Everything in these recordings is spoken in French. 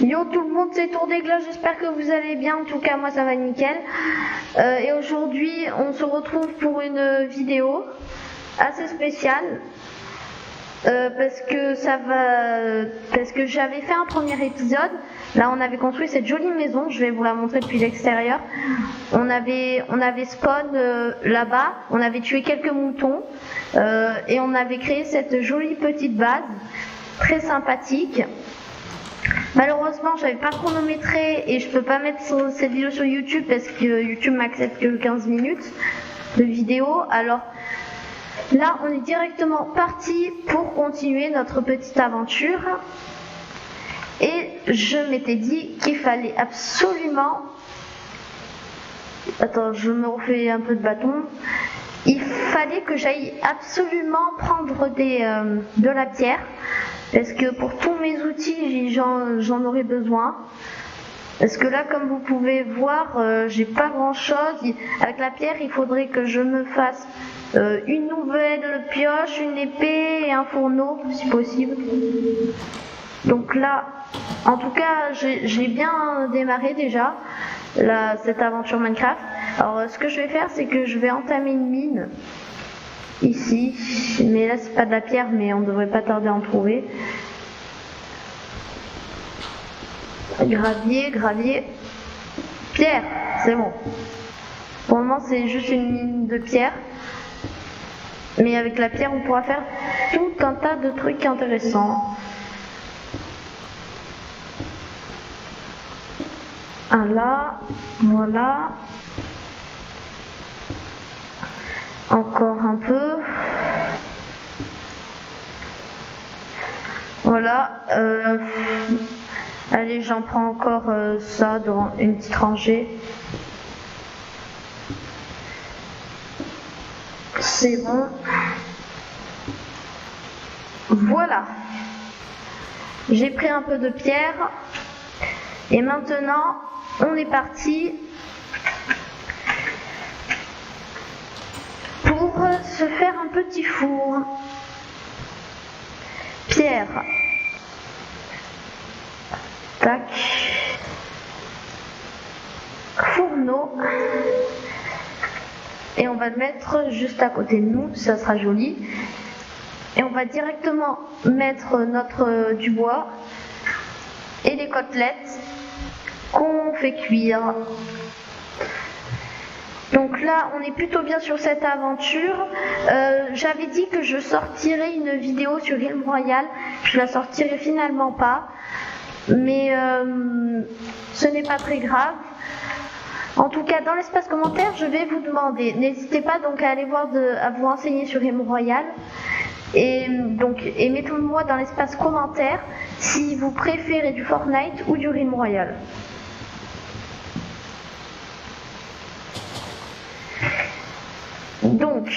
Yo tout le monde, c'est Tour des Glaces, j'espère que vous allez bien, en tout cas moi ça va nickel. Et aujourd'hui on se retrouve pour une vidéo assez spéciale. Parce que j'avais fait un premier épisode. Là on avait construit cette jolie maison, je vais vous la montrer depuis l'extérieur. On avait spawn là-bas, on avait tué quelques moutons et on avait créé cette jolie petite base très sympathique. Malheureusement j'avais pas chronométré et je peux pas mettre cette vidéo sur YouTube parce que YouTube m'accepte que 15 minutes de vidéo. Alors là on est directement parti pour continuer notre petite aventure. Et je m'étais dit qu'il fallait absolument... Attends, je me refais un peu de bâton. Il fallait que j'aille absolument prendre de la pierre. Parce que pour tous mes outils, j'en aurais besoin. Parce que là, comme vous pouvez voir, j'ai pas grand chose. Avec la pierre, il faudrait que je me fasse une nouvelle pioche, une épée et un fourneau, si possible. Donc là, en tout cas, j'ai bien démarré déjà cette aventure Minecraft. Alors, ce que je vais faire, c'est que je vais entamer une mine ici. Mais là, c'est pas de la pierre, mais on devrait pas tarder à en trouver. Gravier, pierre, c'est bon. Pour le moment, c'est juste une mine de pierre. Mais avec la pierre, on pourra faire tout un tas de trucs intéressants. Un là, voilà. Encore un peu. Voilà. Allez, j'en prends encore ça dans une petite rangée. C'est bon. Voilà. J'ai pris un peu de pierre. Et maintenant, on est parti pour se faire un petit four. Pierre. Tac. Fourneau. Et on va le mettre juste à côté de nous, ça sera joli. Et on va directement mettre du bois et les côtelettes qu'on fait cuire. Donc là, on est plutôt bien sur cette aventure. J'avais dit que je sortirais une vidéo sur Realm Royale. Je la sortirai finalement pas. Mais ce n'est pas très grave. En tout cas, dans l'espace commentaire, je vais vous demander. N'hésitez pas donc à aller voir, à vous renseigner sur Realm Royale. Et mettez-moi dans l'espace commentaire si vous préférez du Fortnite ou du Realm Royale. Donc,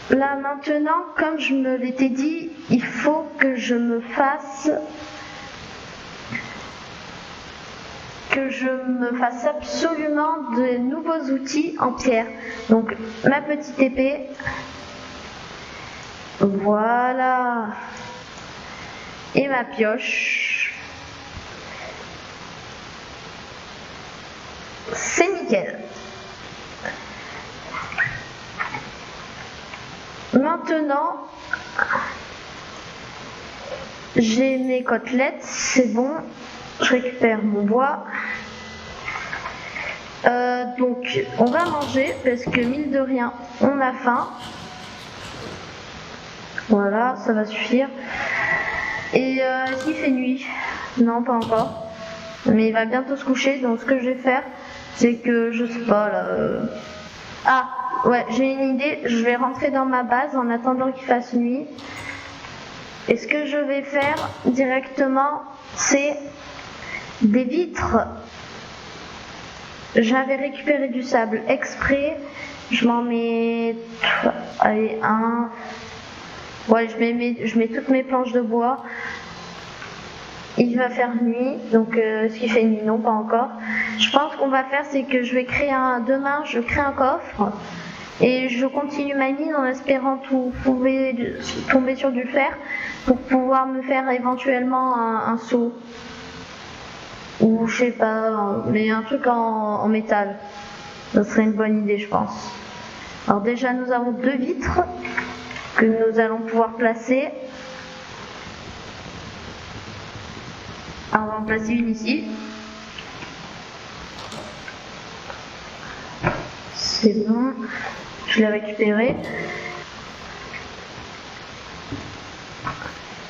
là maintenant, comme je me l'étais dit, il faut que je me fasse absolument de nouveaux outils en pierre. Donc, ma petite épée. Voilà. Et ma pioche. C'est nickel. Maintenant, j'ai mes côtelettes, c'est bon. Je récupère mon bois. Donc, on va manger parce que mine de rien, on a faim. Voilà, ça va suffire. Et est-ce qu'il fait nuit? Non, pas encore. Mais il va bientôt se coucher, donc ce que je vais faire, c'est que, je sais pas, là... Ah, ouais, j'ai une idée, je vais rentrer dans ma base en attendant qu'il fasse nuit. Et ce que je vais faire directement, c'est des vitres. J'avais récupéré du sable exprès, je m'en mets... Allez, un... Ouais, je mets toutes mes planches de bois. Il va faire nuit, donc ce qui fait nuit, non, pas encore. Je pense qu'on va faire, c'est que je vais créer demain, je crée un coffre Et je continue ma mine en espérant tomber sur du fer pour pouvoir me faire éventuellement un seau. Ou je sais pas, mais un truc en métal. Ça serait une bonne idée, je pense. Alors déjà, nous avons 2 vitres que nous allons pouvoir placer. Alors, on va en placer une ici. C'est bon, je l'ai récupéré.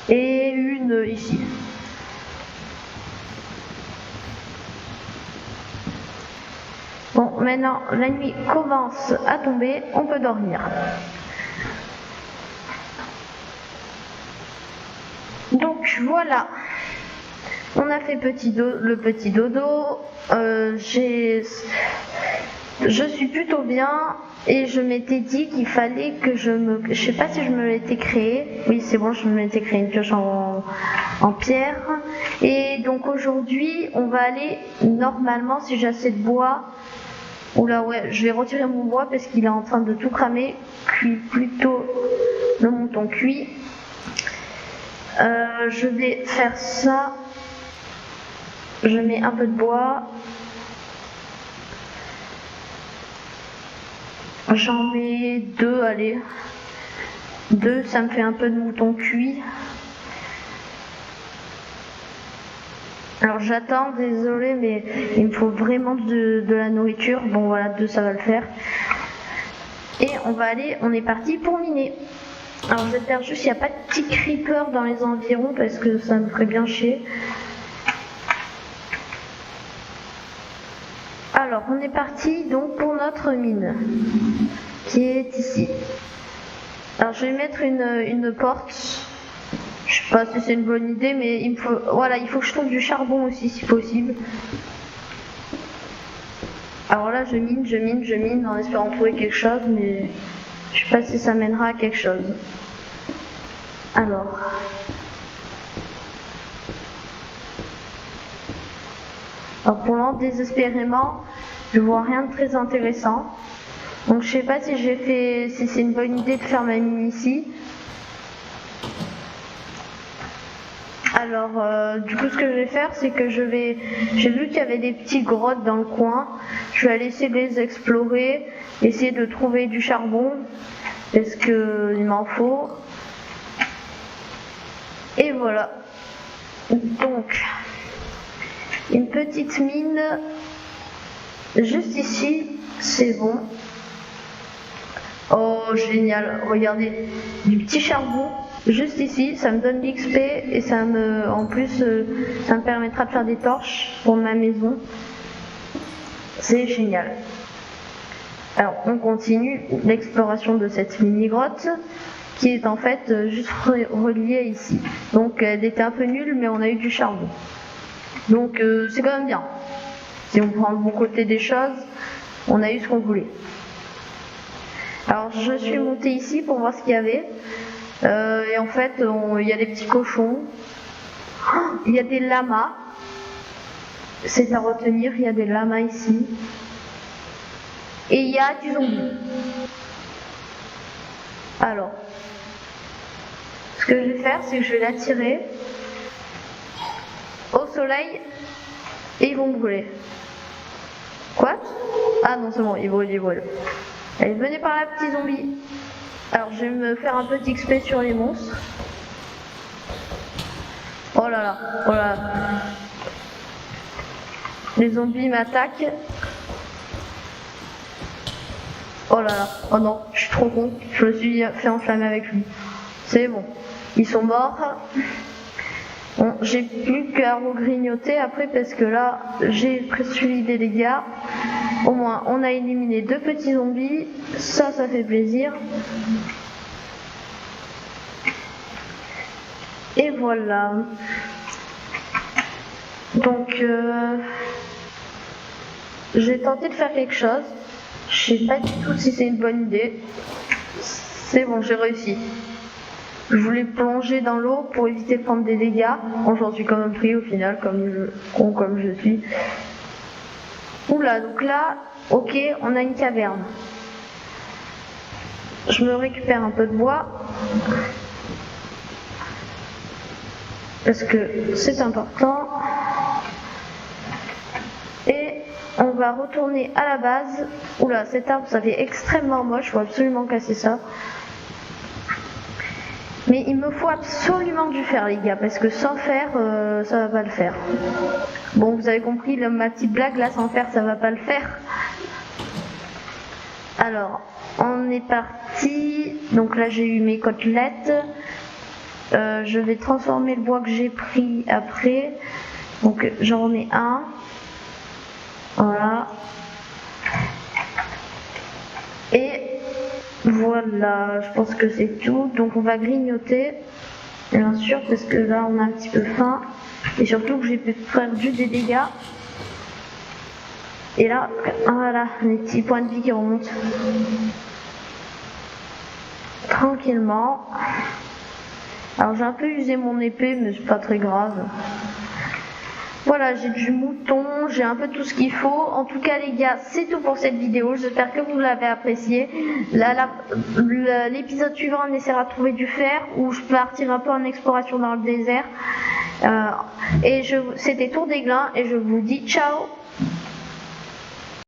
Et une ici. Bon, maintenant, la nuit commence à tomber, on peut dormir. Donc, voilà. On a fait le petit dodo. Je suis plutôt bien et je m'étais dit qu'il fallait que je sais pas si je me l'étais créé. Oui, c'est bon, je me l'étais créé une pioche en pierre. Et donc aujourd'hui, on va aller normalement, si j'ai assez de bois. Oula, ouais, je vais retirer mon bois parce qu'il est en train de tout cramer. Cuit plutôt le mouton cuit. Je vais faire ça. Je mets un peu de bois. J'en mets 2, allez. 2, ça me fait un peu de mouton cuit. Alors j'attends, désolé, mais il me faut vraiment de la nourriture. Bon voilà, 2 ça va le faire. Et on est parti pour miner. Alors j'espère juste qu'il n'y a pas de petits creepers dans les environs parce que ça me ferait bien chier. Alors on est parti donc pour notre mine qui est ici. Alors je vais mettre une porte. Je sais pas si c'est une bonne idée, mais il faut que je trouve du charbon aussi si possible. Alors là je mine en espérant trouver quelque chose, mais je sais pas si ça mènera à quelque chose. Alors pour l'instant, désespérément, je vois rien de très intéressant. Donc je sais pas si c'est une bonne idée de faire ma mine ici. Alors du coup ce que je vais faire, c'est que j'ai vu qu'il y avait des petites grottes dans le coin. Je vais aller essayer de les explorer, essayer de trouver du charbon parce que il m'en faut. Et voilà. Donc une petite mine juste ici, c'est bon. Oh génial, regardez, du petit charbon juste ici, ça me donne l'XP et en plus ça me permettra de faire des torches pour ma maison. C'est génial. Alors on continue l'exploration de cette mini grotte qui est en fait juste reliée ici. Donc elle était un peu nulle, mais on a eu du charbon. Donc c'est quand même bien. Si on prend le bon côté des choses, on a eu ce qu'on voulait. Alors je suis montée ici pour voir ce qu'il y avait. Et en fait, il y a des petits cochons. Il y a des lamas. C'est à retenir, il y a des lamas ici. Et il y a du zombie. Alors, ce que je vais faire, c'est que je vais l'attirer au soleil et ils vont brûler. Quoi? Ah non, c'est bon, ils brûlent. Allez, venez par là, petit zombie. Alors, je vais me faire un peu d'XP sur les monstres. Oh là là, oh là là. Les zombies m'attaquent. Oh là là, oh non, je suis trop con. Je me suis fait enflammer avec lui. C'est bon, ils sont morts. Bon, j'ai plus qu'à regrignoter après parce que là, j'ai suivi des dégâts. Au moins, on a éliminé 2 petits zombies. Ça fait plaisir. Et voilà. Donc, j'ai tenté de faire quelque chose. Je sais pas du tout si c'est une bonne idée. C'est bon, j'ai réussi. Je voulais plonger dans l'eau pour éviter de prendre des dégâts. Bon, j'en suis quand même pris au final, comme je suis. Oula, donc là, ok, on a une caverne. je me récupère un peu de bois. Parce que c'est important. Et on va retourner à la base. Oula, cet arbre ça fait extrêmement moche, il faut absolument casser ça. Mais il me faut absolument du fer les gars, parce que sans fer ça va pas le faire. Bon, vous avez compris ma petite blague là, sans fer ça va pas le faire. Alors, on est parti. Donc là j'ai eu mes côtelettes. Je vais transformer le bois que j'ai pris après. Donc j'en remets un. Voilà. Et voilà, je pense que c'est tout. Donc on va grignoter, bien sûr, parce que là on a un petit peu faim. Et surtout que j'ai perdu des dégâts. Et là, voilà, les petits points de vie qui remontent. Tranquillement. Alors j'ai un peu usé mon épée, mais c'est pas très grave. Voilà, j'ai du mouton, j'ai un peu tout ce qu'il faut. En tout cas les gars, c'est tout pour cette vidéo. J'espère que vous l'avez apprécié. L'épisode suivant, on essaiera de trouver du fer, ou je partirai un peu en exploration dans le désert. C'était Tour des Glins et je vous dis ciao.